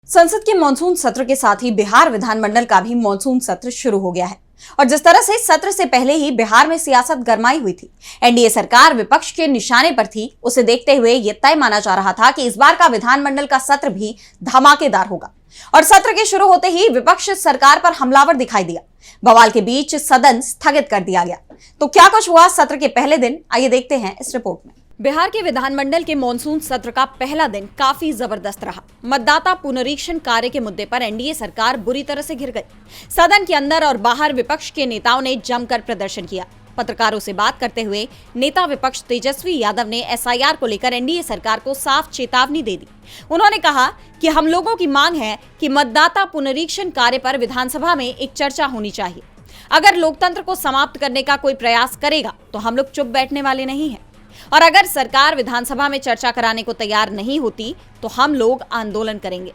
संसद के मानसून सत्र के साथ ही बिहार विधानमंडल का भी मानसून सत्र शुरू हो गया है और जिस तरह से सत्र से पहले ही बिहार में सियासत गरमाई हुई थी, एनडीए सरकार विपक्ष के निशाने पर थी। उसे देखते हुए यह तय माना जा रहा था कि इस बार का विधानमंडल का सत्र भी धमाकेदार होगा और सत्र के शुरू होते ही विपक्ष सरकार पर हमलावर दिखाई दिया। बवाल के बीच सदन स्थगित कर दिया गया। तो क्या कुछ हुआ सत्र के पहले दिन, आइए देखते हैं इस रिपोर्ट में। बिहार के विधानमंडल के मॉनसून सत्र का पहला दिन काफी जबरदस्त रहा। मतदाता पुनरीक्षण कार्य के मुद्दे पर एनडीए सरकार बुरी तरह से घिर गई। सदन के अंदर और बाहर विपक्ष के नेताओं ने जमकर प्रदर्शन किया। पत्रकारों से बात करते हुए नेता विपक्ष तेजस्वी यादव ने एसआईआर को लेकर एनडीए सरकार को साफ चेतावनी दे दी। उन्होंने कहा कि हम लोगों की मांग है कि मतदाता पुनरीक्षण कार्य पर विधानसभा में एक चर्चा होनी चाहिए। अगर लोकतंत्र को समाप्त करने का कोई प्रयास करेगा तो हम लोग चुप बैठने वाले नहीं हैं और अगर सरकार विधानसभा में चर्चा कराने को तैयार नहीं होती तो हम लोग आंदोलन करेंगे।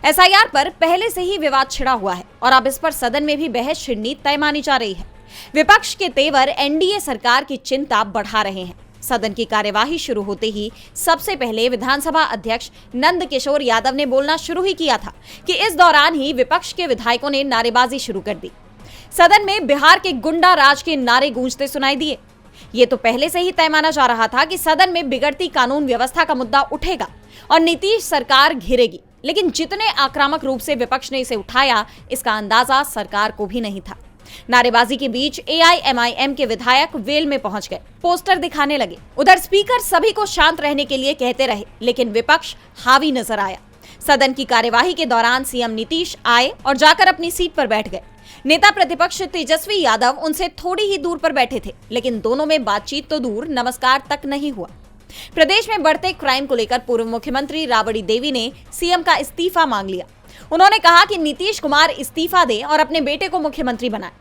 एसआईआर पर पहले से ही विवाद छिड़ा हुआ है और अब इस पर सदन में भी बहस छिड़नी तय मानी जा रही है। विपक्ष के तेवर एनडीए सरकार की चिंता बढ़ा रहे हैं। सदन की कार्यवाही शुरू होते ही सबसे पहले विधानसभा अध्यक्ष नंद किशोर यादव ने बोलना शुरू ही किया था कि इस दौरान ही विपक्ष के विधायकों ने नारेबाजी शुरू कर दी। सदन में बिहार के गुंडा राज के नारे गूंजते सुनाई दिए। ये तो पहले से ही तय माना जा रहा था कि सदन में बिगड़ती कानून व्यवस्था का मुद्दा उठेगा और नीतीश सरकार घिरेगी, लेकिन जितने आक्रामक रूप से विपक्ष ने इसे उठाया, इसका अंदाजा सरकार को भी नहीं था। नारेबाजी के बीच एआईएमआईएम के विधायक वेल में पहुंच गए, पोस्टर दिखाने लगे। उधर स्पीकर सभी को शांत रहने के लिए कहते रहे, लेकिन विपक्ष हावी नजर आया। सदन की कार्यवाही के दौरान सीएम नीतीश आए और जाकर अपनी सीट पर बैठ गए। नेता प्रतिपक्ष तेजस्वी यादव उनसे थोड़ी ही दूर पर बैठे थे, लेकिन दोनों में बातचीत तो दूर, नमस्कार तक नहीं हुआ। प्रदेश में बढ़ते क्राइम को लेकर पूर्व मुख्यमंत्री राबड़ी देवी ने सीएम का इस्तीफा मांग लिया। उन्होंने कहा कि नीतीश कुमार इस्तीफा दे और अपने बेटे को मुख्यमंत्री बनाए।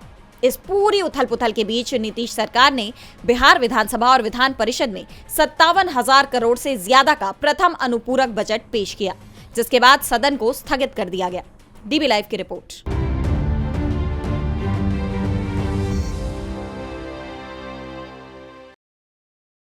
इस पूरी उथल पुथल के बीच नीतीश सरकार ने बिहार विधानसभा और विधान परिषद में 57,000 करोड़ से ज्यादा का प्रथम अनुपूरक बजट पेश किया, जिसके बाद सदन को स्थगित कर दिया गया। डीबी लाइव की रिपोर्ट।